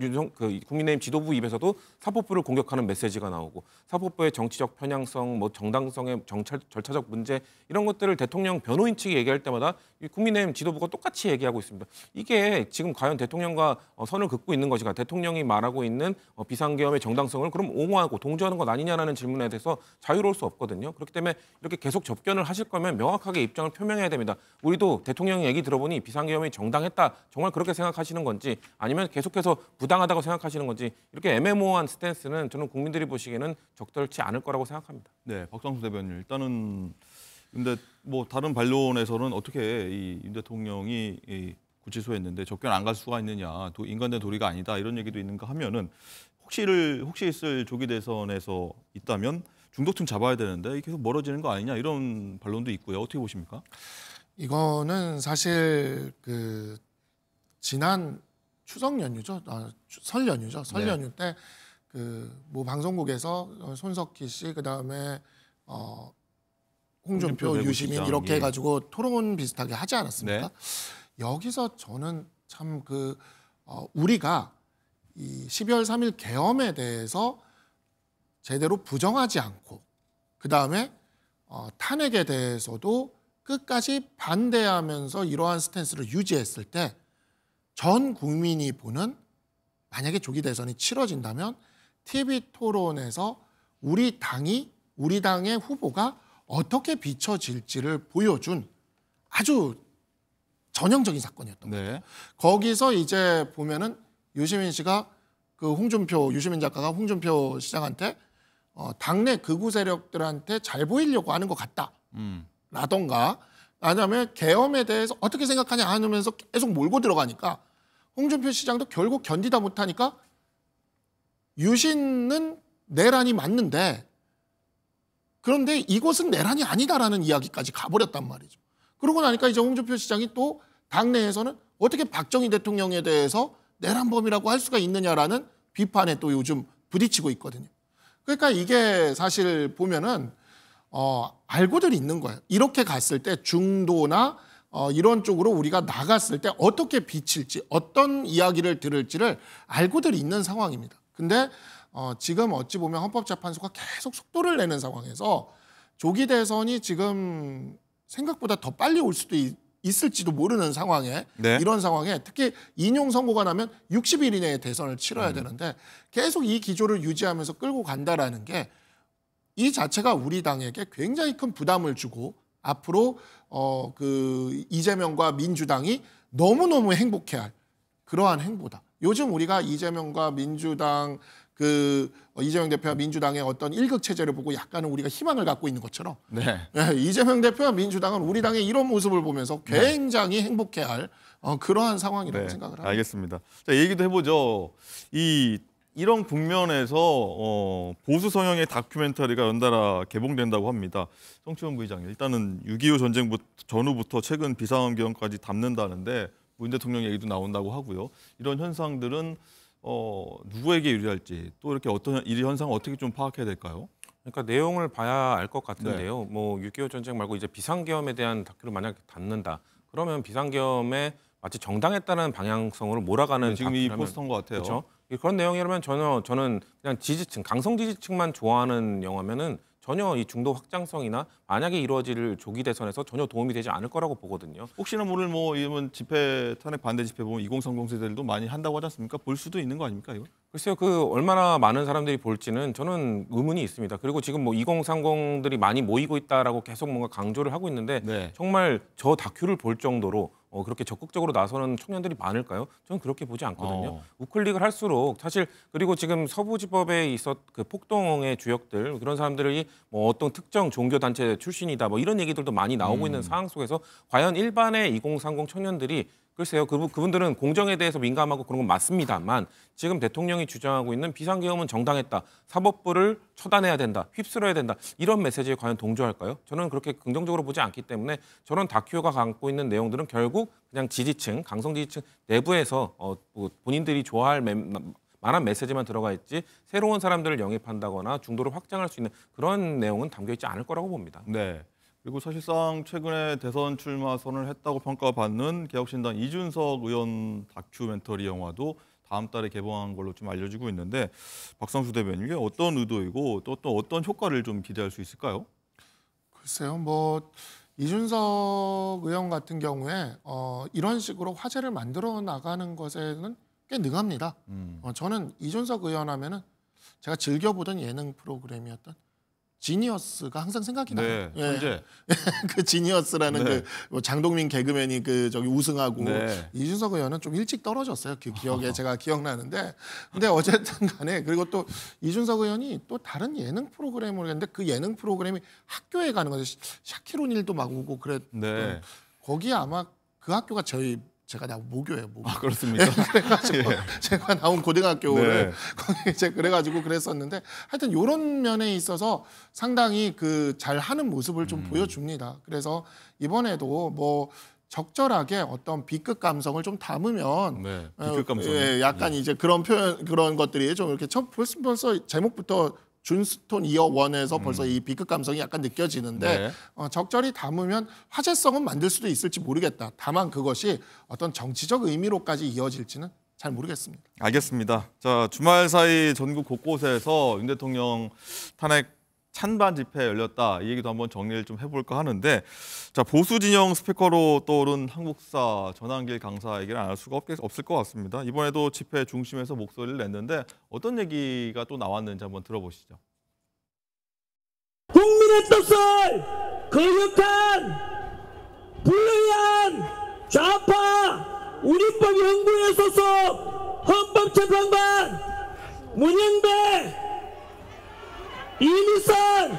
[SPEAKER 4] 국민의힘 지도부 입에서도 사법부를 공격하는 메시지가 나오고 사법부의 정치적 편향성, 뭐 정당성의 절차적 문제 이런 것들을 대통령 변호인 측이 얘기할 때마다 이 국민의힘 지도부가 똑같이 얘기하고 있습니다. 이게 지금 과연 대통령과 선을 긋고 있는 것인가? 대통령이 말하고 있는 비상계엄의 정당성을 그럼 옹호하고 동조하는 것 아니냐라는 질문에 대해서 자유로울 수 없거든요. 그렇기 때문에 이렇게 계속 접견을 하실 거면 명확하게 입장을 표명해야 됩니다. 우리도 대통령 얘기 들어보니 비상계엄이 정당했다. 정말 그렇게 생각하시는 건지 아니면 계속해서 부당하다고 생각하시는 건지 이렇게 애매모호한 스탠스는 저는 국민들이 보시기에는 적절치 않을 거라고 생각합니다.
[SPEAKER 1] 네, 박장수 대변인 일단은 근데 뭐 다른 반론에서는 어떻게 이 윤 대통령이 이 구치소에 있는데 접견 안 갈 수가 있느냐, 인간된 도리가 아니다 이런 얘기도 있는가 하면은 혹시 있을 조기 대선에서 있다면 중도층 잡아야 되는데 이게 계속 멀어지는 거 아니냐 이런 반론도 있고요. 어떻게 보십니까?
[SPEAKER 3] 이거는 사실 그 지난 추석 연휴죠, 설 연휴죠. 설
[SPEAKER 1] 네.
[SPEAKER 3] 연휴 때 그 뭐 방송국에서 손석희 씨 그다음에 홍준표,
[SPEAKER 1] 홍준표
[SPEAKER 3] 유시민
[SPEAKER 1] 대구시장,
[SPEAKER 3] 이렇게
[SPEAKER 1] 예.
[SPEAKER 3] 해가지고 토론 비슷하게 하지 않았습니까?
[SPEAKER 1] 네.
[SPEAKER 3] 여기서 저는 참 우리가 이 12월 3일 계엄에 대해서 제대로 부정하지 않고 그 다음에 탄핵에 대해서도 끝까지 반대하면서 이러한 스탠스를 유지했을 때 전 국민이 보는 만약에 조기 대선이 치러진다면 TV 토론에서 우리 당의 후보가 어떻게 비춰질지를 보여준 아주 전형적인 사건이었던 거예요.
[SPEAKER 1] 네.
[SPEAKER 3] 거기서 이제 보면은 유시민 씨가 유시민 작가가 홍준표 시장한테 당내 극우 세력들한테 잘 보이려고 하는 것 같다. 라던가 아니면 계엄에 대해서 어떻게 생각하냐 하면서 계속 몰고 들어가니까 홍준표 시장도 결국 견디다 못하니까 유신은 내란이 맞는데 그런데 이곳은 내란이 아니다라는 이야기까지 가버렸단 말이죠. 그러고 나니까 이제 홍준표 시장이 또 당내에서는 어떻게 박정희 대통령에 대해서 내란범이라고 할 수가 있느냐라는 비판에 또 요즘 부딪히고 있거든요. 그러니까 이게 사실 보면은 알고들 있는 거예요. 이렇게 갔을 때 중도나 이런 쪽으로 우리가 나갔을 때 어떻게 비칠지 어떤 이야기를 들을지를 알고들 있는 상황입니다. 근데 지금 어찌 보면 헌법재판소가 계속 속도를 내는 상황에서 조기 대선이 지금 생각보다 더 빨리 올 수도 있을지도 모르는 상황에
[SPEAKER 1] 네.
[SPEAKER 3] 이런 상황에 특히 인용 선고가 나면 60일 이내에 대선을 치러야 되는데 계속 이 기조를 유지하면서 끌고 간다라는 게 이 자체가 우리 당에게 굉장히 큰 부담을 주고 앞으로 이재명과 민주당이 너무너무 행복해할 그러한 행보다. 요즘 우리가 이재명과 민주당 이재명 대표와 민주당의 어떤 일극 체제를 보고 약간은 우리가 희망을 갖고 있는 것처럼
[SPEAKER 1] 네.
[SPEAKER 3] 이재명 대표와 민주당은 우리 당의 이런 모습을 보면서 굉장히 행복해할 그러한 상황이라고 생각을 합니다.
[SPEAKER 1] 알겠습니다. 자, 얘기도 해보죠. 이런 국면에서 보수 성향의 다큐멘터리가 연달아 개봉된다고 합니다. 성치원 부의장님, 일단은 6.25 전쟁 전후부터 최근 비상계엄까지 담는다는데 문 대통령 얘기도 나온다고 하고요. 이런 현상들은 누구에게 유리할지 또 이렇게 어떤 이 현상을 어떻게 좀 파악해야 될까요?
[SPEAKER 4] 그러니까 내용을 봐야 알 것 같은데요. 뭐 6.25 전쟁 말고 이제 비상계엄에 대한 다큐를 만약에 담는다. 그러면 비상계엄에 마치 정당했다는 방향성으로 몰아가는
[SPEAKER 1] 지금 이
[SPEAKER 4] 다큐라면-
[SPEAKER 1] 포스터인 것 같아요.
[SPEAKER 4] 그렇죠. 그런 내용이라면 저는 그냥 강성 지지층만 좋아하는 영화면은 전혀 이 중도 확장성이나 만약에 이루어질 조기 대선에서 전혀 도움이 되지 않을 거라고 보거든요.
[SPEAKER 1] 혹시나 모를 뭐 이번 집회 탄핵 반대 집회 보면 2030 세대들도 많이 한다고 하지 않습니까? 볼 수도 있는 거 아닙니까 이거?
[SPEAKER 4] 글쎄요, 그 얼마나 많은 사람들이 볼지는 저는 의문이 있습니다. 그리고 지금 뭐 2030들이 많이 모이고 있다라고 계속 뭔가 강조를 하고 있는데
[SPEAKER 1] 네.
[SPEAKER 4] 정말 저 다큐를 볼 정도로 그렇게 적극적으로 나서는 청년들이 많을까요? 저는 그렇게 보지 않거든요. 우클릭을 할수록 사실 그리고 지금 서부지법에 그 폭동의 주역들 그런 사람들이 뭐 어떤 특정 종교 단체 출신이다 뭐 이런 얘기들도 많이 나오고 있는 상황 속에서 과연 일반의 2030 청년들이 글쎄요, 그분들은 공정에 대해서 민감하고 그런 건 맞습니다만 지금 대통령이 주장하고 있는 비상계엄은 정당했다, 사법부를 처단해야 된다, 휩쓸어야 된다 이런 메시지에 과연 동조할까요? 저는 그렇게 긍정적으로 보지 않기 때문에 저런 다큐가 갖고 있는 내용들은 결국 그냥 지지층, 강성 지지층 내부에서 뭐 본인들이 좋아할 만한 메시지만 들어가 있지 새로운 사람들을 영입한다거나 중도를 확장할 수 있는 그런 내용은 담겨 있지 않을 거라고 봅니다.
[SPEAKER 1] 네. 그리고 사실상 최근에 대선 출마 선언을 했다고 평가받는 개혁신당 이준석 의원 다큐멘터리 영화도 다음 달에 개봉한 걸로 좀 알려지고 있는데 박상수 대변인 이게 어떤 의도이고 또 어떤 효과를 좀 기대할 수 있을까요?
[SPEAKER 3] 글쎄요, 뭐 이준석 의원 같은 경우에 이런 식으로 화제를 만들어 나가는 것에는 꽤 능합니다. 저는 이준석 의원 하면은 제가 즐겨보던 예능 프로그램이었던 지니어스가 항상 생각이 나요.
[SPEAKER 1] 네, 현재
[SPEAKER 3] 그 지니어스라는
[SPEAKER 1] 네.
[SPEAKER 3] 그 장동민 개그맨이 저기 우승하고
[SPEAKER 1] 네.
[SPEAKER 3] 이준석 의원은 좀 일찍 떨어졌어요. 그 기억에 제가 기억나는데, 근데 어쨌든간에 그리고 또 이준석 의원이 또 다른 예능 프로그램을 했는데 그 예능 프로그램이 학교에 가는 거죠. 샤키로닐도 막 오고 그랬던
[SPEAKER 1] 네.
[SPEAKER 3] 거기에 아마 그 학교가 제가 나온 모교예요. 모교.
[SPEAKER 1] 아, 그렇습니까?
[SPEAKER 3] 그래가지고
[SPEAKER 1] 예.
[SPEAKER 3] 제가 나온 고등학교를
[SPEAKER 1] 네.
[SPEAKER 3] 거기 이제 그래가지고 그랬었는데 하여튼 이런 면에 있어서 상당히 그 잘하는 모습을 좀 보여줍니다. 그래서 이번에도 뭐 적절하게 어떤 B급 감성을 좀 담으면
[SPEAKER 1] 네. B급 감성.
[SPEAKER 3] 약간 이제 그런 표현 그런 것들이 좀 이렇게 벌써 제목부터 준스톤 이어 원에서 벌써 이 B급 감성이 약간 느껴지는데
[SPEAKER 1] 네.
[SPEAKER 3] 적절히 담으면 화제성은 만들 수도 있을지 모르겠다. 다만 그것이 어떤 정치적 의미로까지 이어질지는 잘 모르겠습니다.
[SPEAKER 1] 알겠습니다. 자, 주말 사이 전국 곳곳에서 윤 대통령 탄핵 찬반 집회 열렸다. 이 얘기도 한번 정리를 좀 해볼까 하는데, 자, 보수 진영 스피커로 떠오른 한국사 전한길 강사 얘기를 안 할 수가 없을 것 같습니다. 이번에도 집회 중심에서 목소리를 냈는데 어떤 얘기가 또 나왔는지 한번 들어보시죠.
[SPEAKER 9] 국민의 뜻을 거역한 불의한 좌파 우리법 연구회 소속 헌법재판관 문영배 이미선,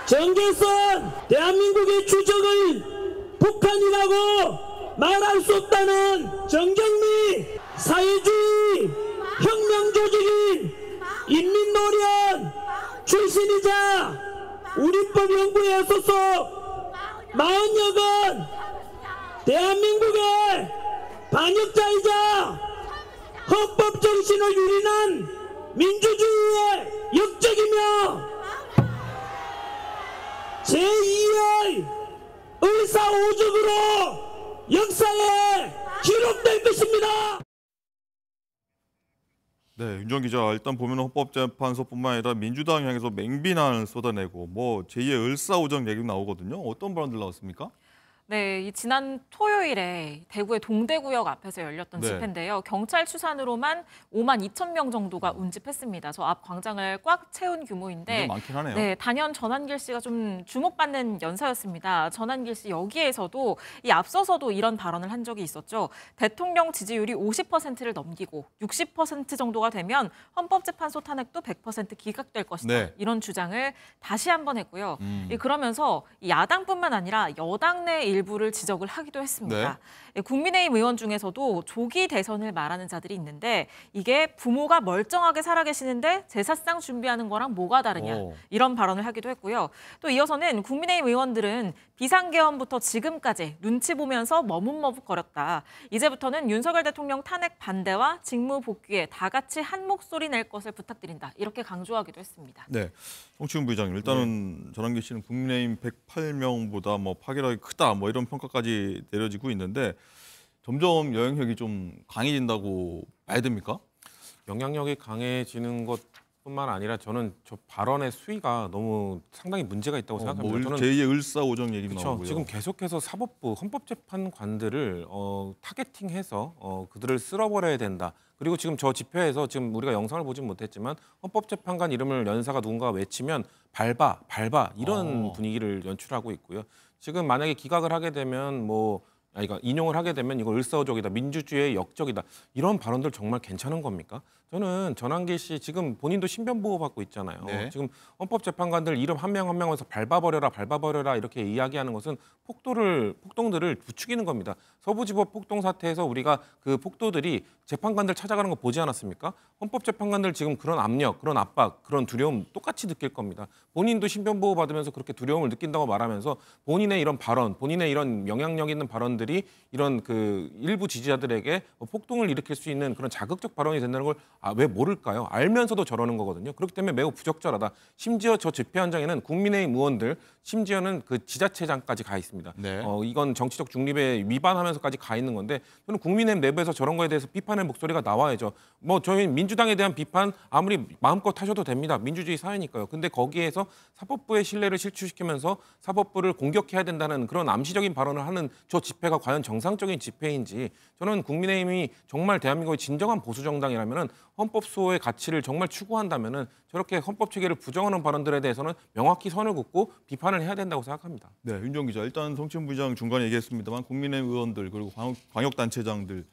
[SPEAKER 9] 정계선, 대한민국의 주적을 북한이라고 말할 수 없다는 정경미, 사회주의 혁명조직인 인민노련 출신이자 우리법 연구회 소속 40여건 대한민국의 반역자이자 헌법 정신을 유린한 민주주의의 역적이며 제2의 의사오적으로 역사에 기록될 것입니다.
[SPEAKER 1] 네, 윤정 기자, 일단 보면 헌법재판소뿐만 아니라 민주당 향해서 맹비난을 쏟아내고 뭐 제2의 을사오적 얘기도 나오거든요. 어떤 발언들 나왔습니까?
[SPEAKER 2] 네, 이 지난 토요일에 대구의 동대구역 앞에서 열렸던
[SPEAKER 1] 네.
[SPEAKER 2] 집회인데요. 경찰 추산으로만 5만 2천 명 정도가 운집했습니다. 저 앞 광장을 꽉 채운 규모인데
[SPEAKER 1] 굉장히 많긴 하네요.
[SPEAKER 2] 네, 단연 전한길 씨가 좀 주목받는 연사였습니다. 전한길 씨 여기에서도 이 앞서서도 이런 발언을 한 적이 있었죠. 대통령 지지율이 50%를 넘기고 60% 정도가 되면 헌법재판소 탄핵도 100% 기각될 것이다.
[SPEAKER 1] 네.
[SPEAKER 2] 이런 주장을 다시 한번 했고요. 그러면서 야당뿐만 아니라 여당 내 일부를 지적을 하기도 했습니다. 네. 국민의힘 의원 중에서도 조기 대선을 말하는 자들이 있는데 이게 부모가 멀쩡하게 살아계시는데 제사상 준비하는 거랑 뭐가 다르냐 이런 발언을 하기도 했고요. 또 이어서는 국민의힘 의원들은 비상계엄부터 지금까지 눈치 보면서 머뭇머뭇거렸다. 이제부터는 윤석열 대통령 탄핵 반대와 직무 복귀에 다 같이 한 목소리 낼 것을 부탁드린다. 이렇게 강조하기도 했습니다.
[SPEAKER 1] 네, 송치훈 부의장님, 일단은 전한길 씨는 국민의힘 108명보다 뭐 파괴력이 크다, 뭐 이런 평가까지 내려지고 있는데 점점 영향력이 좀 강해진다고 봐야 됩니까?
[SPEAKER 4] 영향력이 강해지는 것 뿐만 아니라 저는 저 발언의 수위가 너무 상당히 문제가 있다고 생각합니다.
[SPEAKER 1] 뭐
[SPEAKER 4] 저는
[SPEAKER 1] 제2의 을사오정 얘기
[SPEAKER 4] 그렇죠.
[SPEAKER 1] 나오고요.
[SPEAKER 4] 지금 계속해서 사법부, 헌법재판관들을 타겟팅해서 그들을 쓸어버려야 된다. 그리고 지금 저 집회에서 지금 우리가 영상을 보진 못했지만 헌법재판관 이름을 연사가 누군가 외치면 밟아 이런 분위기를 연출하고 있고요. 지금 만약에 기각을 하게 되면 인용을 하게 되면 이거 을사오적이다, 민주주의의 역적이다 이런 발언들 정말 괜찮은 겁니까? 저는 전환길 씨 지금 본인도 신변 보호 받고 있잖아요.
[SPEAKER 1] 네.
[SPEAKER 4] 지금 헌법재판관들 이름 한 명 한 명에서 밟아버려라 이렇게 이야기하는 것은 폭동들을 부추기는 겁니다. 서부지법 폭동 사태에서 우리가 그 폭도들이 재판관들 찾아가는 거 보지 않았습니까? 헌법재판관들 지금 그런 압력, 그런 압박, 그런 두려움 똑같이 느낄 겁니다. 본인도 신변 보호 받으면서 그렇게 두려움을 느낀다고 말하면서 본인의 이런 발언, 본인의 이런 영향력 있는 발언들이 이런 그 일부 지지자들에게 폭동을 일으킬 수 있는 그런 자극적 발언이 된다는 걸 왜 모를까요? 알면서도 저러는 거거든요. 그렇기 때문에 매우 부적절하다. 심지어 저 집회 현장에는 국민의힘 의원들, 심지어는 그 지자체장까지 가 있습니다.
[SPEAKER 1] 네.
[SPEAKER 4] 이건 정치적 중립에 위반하면서까지 가 있는 건데 저는 국민의힘 내부에서 저런 거에 대해서 비판의 목소리가 나와야죠. 저희 민주당에 대한 비판 아무리 마음껏 하셔도 됩니다. 민주주의 사회니까요. 근데 거기에서 사법부의 신뢰를 실추시키면서 사법부를 공격해야 된다는 그런 암시적인 발언을 하는 저 집회가 과연 정상적인 집회인지 저는 국민의힘이 정말 대한민국의 진정한 보수 정당이라면은 헌법 수호의 가치를 정말 추구한다면은 저렇게 헌법 체계를 부정하는 발언들에 대해서는 명확히 선을 긋고 비판을 해야 된다고 생각합니다.
[SPEAKER 1] 네, 윤정 기자. 일단 송치현 부의장 중간에 얘기했습니다만 국민의힘 의원들 그리고 광역단체장들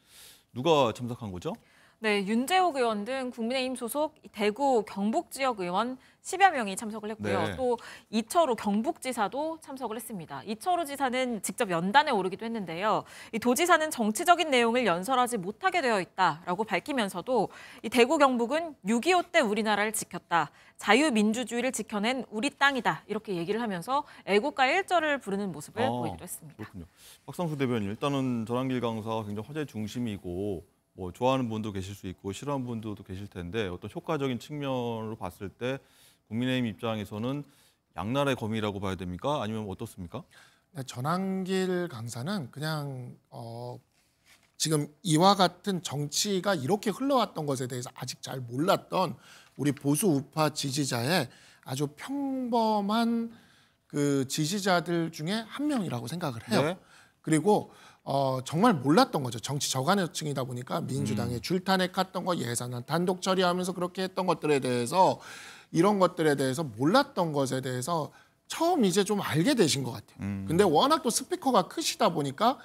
[SPEAKER 1] 누가 참석한 거죠?
[SPEAKER 2] 네, 윤재욱 의원 등 국민의힘 소속 대구 경북 지역 의원 10여 명이 참석을 했고요.
[SPEAKER 1] 네.
[SPEAKER 2] 또 이철우 경북지사도 참석을 했습니다. 이철우 지사는 직접 연단에 오르기도 했는데요. 이 도지사는 정치적인 내용을 연설하지 못하게 되어 있다라고 밝히면서도 이 대구 경북은 6.25 때 우리나라를 지켰다. 자유민주주의를 지켜낸 우리 땅이다. 이렇게 얘기를 하면서 애국가 1절을 부르는 모습을 보이기도 했습니다.
[SPEAKER 1] 그렇군요. 박상수 대변인, 일단은 전환길 강사가 굉장히 화제의 중심이고 좋아하는 분도 계실 수 있고 싫어하는 분도 계실 텐데 어떤 효과적인 측면으로 봤을 때 국민의힘 입장에서는 양날의 검이라고 봐야 됩니까? 아니면 어떻습니까?
[SPEAKER 3] 전환길 강사는 그냥 지금 이와 같은 정치가 이렇게 흘러왔던 것에 대해서 아직 잘 몰랐던 우리 보수 우파 지지자의 아주 평범한 그 지지자들 중에 한 명이라고 생각을 해요.
[SPEAKER 1] 네.
[SPEAKER 3] 그리고 정말 몰랐던 거죠. 정치 저간여층이다 보니까 민주당에 줄탄핵했던 거, 예산안 단독 처리하면서 그렇게 했던 것들에 대해서 이런 것들에 대해서 몰랐던 것에 대해서 처음 이제 좀 알게 되신 것 같아요. 근데 워낙 또 스피커가 크시다 보니까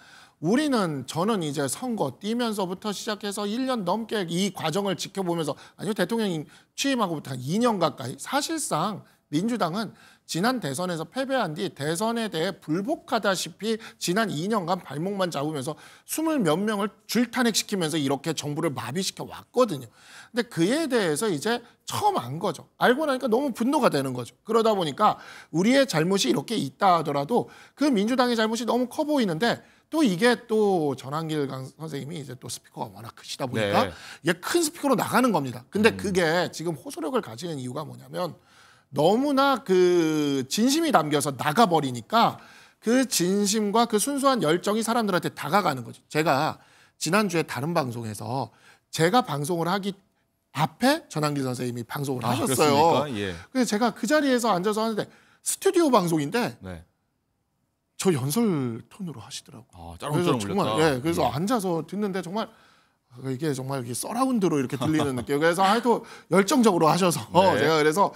[SPEAKER 3] 저는 이제 선거 뛰면서부터 시작해서 1년 넘게 이 과정을 지켜보면서 아니요 대통령이 취임하고부터 한 2년 가까이 사실상 민주당은 지난 대선에서 패배한 뒤 대선에 대해 불복하다시피 지난 2년간 발목만 잡으면서 20몇 명을 줄탄핵시키면서 이렇게 정부를 마비시켜 왔거든요. 근데 그에 대해서 이제 처음 안 거죠. 알고 나니까 너무 분노가 되는 거죠. 그러다 보니까 우리의 잘못이 이렇게 있다 하더라도 그 민주당의 잘못이 너무 커 보이는데 또 이게 또 전환길 선생님이 이제 또 스피커가 워낙 크시다 보니까 이게 큰 스피커로 나가는 겁니다. 근데 그게 지금 호소력을 가지는 이유가 뭐냐면 너무나 그 진심이 담겨서 나가버리니까 그 진심과 그 순수한 열정이 사람들한테 다가가는 거죠. 제가 지난주에 다른 방송에서 제가 방송을 하기 앞에 전환길 선생님이 방송을 하셨어요.
[SPEAKER 1] 예.
[SPEAKER 3] 그래서 제가 그 자리에서 앉아서 하는데 스튜디오 방송인데
[SPEAKER 1] 네.
[SPEAKER 3] 저 연설 톤으로 하시더라고요.
[SPEAKER 1] 짜롱짜롱 울렸다.
[SPEAKER 3] 그래서 앉아서 듣는데 정말 이게 정말 이렇게 서라운드로 이렇게 들리는 느낌. 그래서 하여튼 열정적으로 하셔서 제가 그래서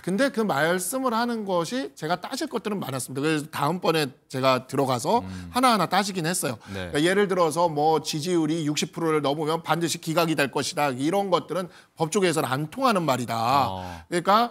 [SPEAKER 3] 근데 그 말씀을 하는 것이 제가 따질 것들은 많았습니다. 그래서 다음번에 제가 들어가서 하나하나 따지긴 했어요. 그러니까 예를 들어서 지지율이 60%를 넘으면 반드시 기각이 될 것이다. 이런 것들은 법조계에서는 안 통하는 말이다. 그러니까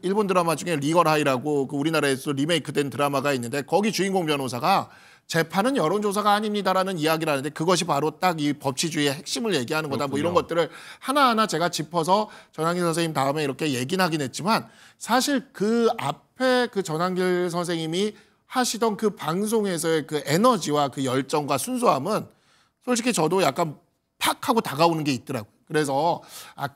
[SPEAKER 3] 일본 드라마 중에 리걸하이라고 그 우리나라에서 리메이크된 드라마가 있는데 거기 주인공 변호사가 재판은 여론조사가 아닙니다라는 이야기를 하는데 그것이 바로 딱 이 법치주의의 핵심을 얘기하는 거다.
[SPEAKER 1] 그렇군요.
[SPEAKER 3] 이런 것들을 하나하나 제가 짚어서 전환길 선생님 다음에 이렇게 얘기는 하긴 했지만 사실 그 앞에 그 전환길 선생님이 하시던 그 방송에서의 그 에너지와 그 열정과 순수함은 솔직히 저도 약간 팍 하고 다가오는 게 있더라고요. 그래서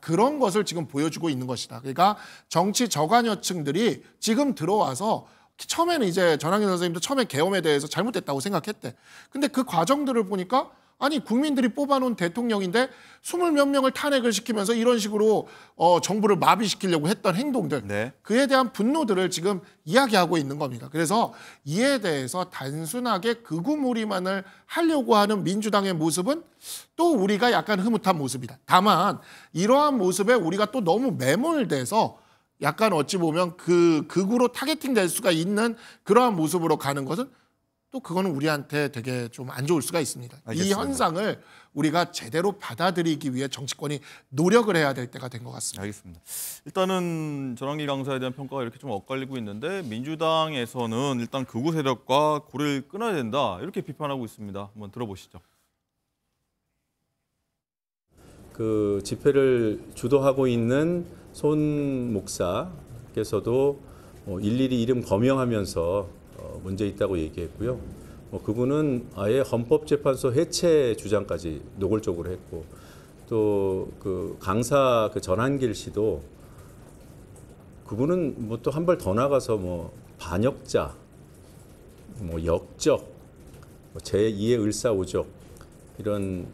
[SPEAKER 3] 그런 것을 지금 보여주고 있는 것이다. 그러니까 정치 저간여층들이 지금 들어와서 처음에는 이제 전환길 선생님도 처음에 계엄에 대해서 잘못됐다고 생각했대. 근데 그 과정들을 보니까 아니 국민들이 뽑아놓은 대통령인데 20몇 명을 탄핵을 시키면서 이런 식으로 정부를 마비시키려고 했던 행동들
[SPEAKER 1] 네.
[SPEAKER 3] 그에 대한 분노들을 지금 이야기하고 있는 겁니다. 그래서 이에 대해서 단순하게 극우몰이만을 하려고 하는 민주당의 모습은 또 우리가 약간 흐뭇한 모습이다. 다만 이러한 모습에 우리가 또 너무 매몰돼서 약간 어찌 보면 그 극우로 타겟팅 될 수가 있는 그러한 모습으로 가는 것은 또 그거는 우리한테 되게 좀 안 좋을 수가 있습니다.
[SPEAKER 1] 알겠습니다.
[SPEAKER 3] 이 현상을 우리가 제대로 받아들이기 위해 정치권이 노력을 해야 될 때가 된 것 같습니다.
[SPEAKER 1] 알겠습니다. 일단은 전환기 강사에 대한 평가가 이렇게 좀 엇갈리고 있는데 민주당에서는 일단 극우 세력과 고리를 끊어야 된다 이렇게 비판하고 있습니다. 한번 들어보시죠.
[SPEAKER 10] 그 집회를 주도하고 있는 손 목사께서도 일일이 이름 거명하면서 문제 있다고 얘기했고요. 그분은 아예 헌법재판소 해체 주장까지 노골적으로 했고 또 그 강사 그 전한길 씨도 그분은 뭐 또 한 발 더 나가서 뭐 반역자, 뭐 역적, 제2의 을사오적 이런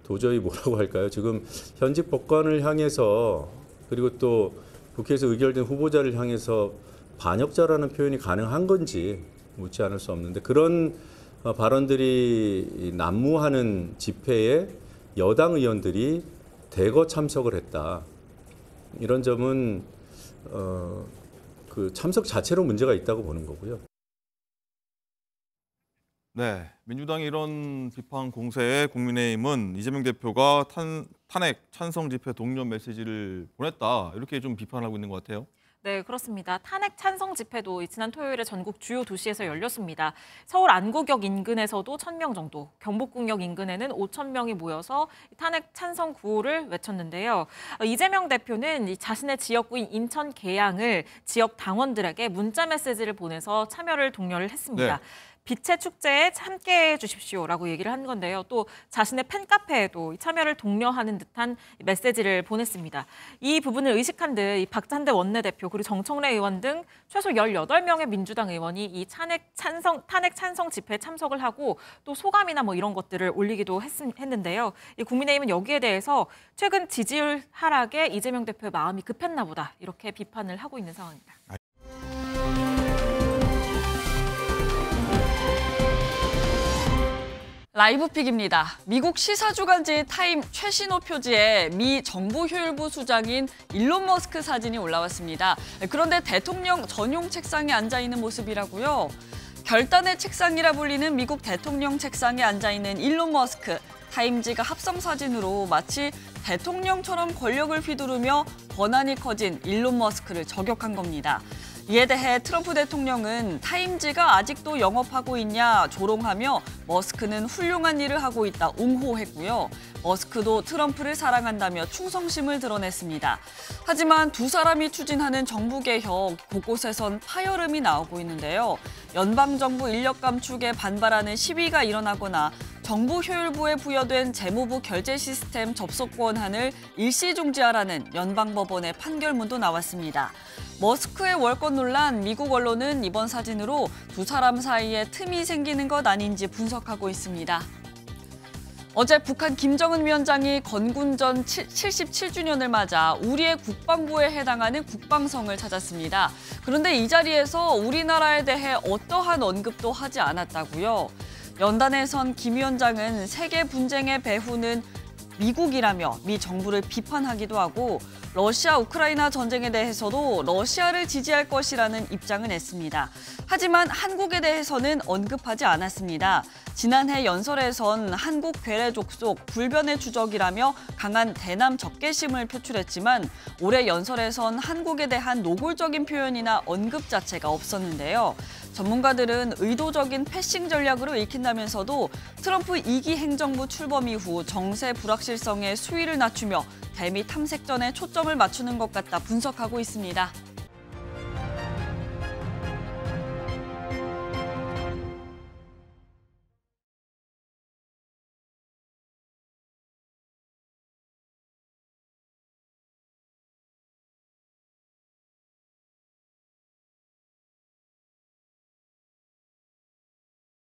[SPEAKER 10] 도저히 뭐라고 할까요? 지금 현직 법관을 향해서 그리고 또 국회에서 의결된 후보자를 향해서 반역자라는 표현이 가능한 건지 묻지 않을 수 없는데 그런 발언들이 난무하는 집회에 여당 의원들이 대거 참석을 했다. 이런 점은 그 참석 자체로 문제가 있다고 보는 거고요.
[SPEAKER 1] 네, 민주당의 이런 비판 공세에 국민의힘은 이재명 대표가 탄핵 찬성 집회 동료 메시지를 보냈다 이렇게 좀 비판하고 있는 것 같아요.
[SPEAKER 2] 네, 그렇습니다. 탄핵 찬성 집회도 지난 토요일에 전국 주요 도시에서 열렸습니다. 서울 안국역 인근에서도 1,000명 정도, 경복궁역 인근에는 5,000명이 모여서 탄핵 찬성 구호를 외쳤는데요. 이재명 대표는 자신의 지역구인 인천 계양을 지역 당원들에게 문자 메시지를 보내서 참여를 독려를 했습니다.
[SPEAKER 1] 네.
[SPEAKER 2] 빛의 축제에 함께해 주십시오라고 얘기를 한 건데요. 또 자신의 팬카페에도 참여를 독려하는 듯한 메시지를 보냈습니다. 이 부분을 의식한 듯 박찬대 원내대표 그리고 정청래 의원 등 최소 18명의 민주당 의원이 이 탄핵 찬성 집회에 참석을 하고 또 소감이나 뭐 이런 것들을 올리기도 했는데요. 이 국민의힘은 여기에 대해서 최근 지지율 하락에 이재명 대표의 마음이 급했나 보다 이렇게 비판을 하고 있는 상황입니다.
[SPEAKER 11] 라이브픽입니다. 미국 시사주간지 타임 최신호 표지에 미 정보효율부 수장인 일론 머스크 사진이 올라왔습니다. 그런데 대통령 전용 책상에 앉아있는 모습이라고요. 결단의 책상이라 불리는 미국 대통령 책상에 앉아있는 일론 머스크. 타임지가 합성 사진으로 마치 대통령처럼 권력을 휘두르며 권한이 커진 일론 머스크를 저격한 겁니다. 이에 대해 트럼프 대통령은 타임지가 아직도 영업하고 있냐 조롱하며 머스크는 훌륭한 일을 하고 있다 옹호했고요. 머스크도 트럼프를 사랑한다며 충성심을 드러냈습니다. 하지만 두 사람이 추진하는 정부개혁 곳곳에선 파열음이 나오고 있는데요. 연방정부 인력 감축에 반발하는 시위가 일어나거나 정보효율부에 부여된 재무부 결제 시스템 접속 권한을 일시 중지하라는 연방법원의 판결문도 나왔습니다. 머스크의 월권 논란, 미국 언론은 이번 사진으로 두 사람 사이에 틈이 생기는 것 아닌지 분석하고 있습니다. 어제 북한 김정은 위원장이 건군전 77주년을 맞아 우리의 국방부에 해당하는 국방성을 찾았습니다. 그런데 이 자리에서 우리나라에 대해 어떠한 언급도 하지 않았다고요. 연단에선 김 위원장은 세계 분쟁의 배후는 미국이라며 미 정부를 비판하기도 하고 러시아 우크라이나 전쟁에 대해서도 러시아를 지지할 것이라는 입장을 냈습니다. 하지만 한국에 대해서는 언급하지 않았습니다. 지난해 연설에선 한국 괴뢰 족속 불변의 주적이라며 강한 대남 적개심을 표출했지만 올해 연설에선 한국에 대한 노골적인 표현이나 언급 자체가 없었는데요. 전문가들은 의도적인 패싱 전략으로 읽힌다면서도 트럼프 2기 행정부 출범 이후 정세 불확실성의 수위를 낮추며 대미 탐색전에 초점을 맞추는 것 같다 분석하고 있습니다.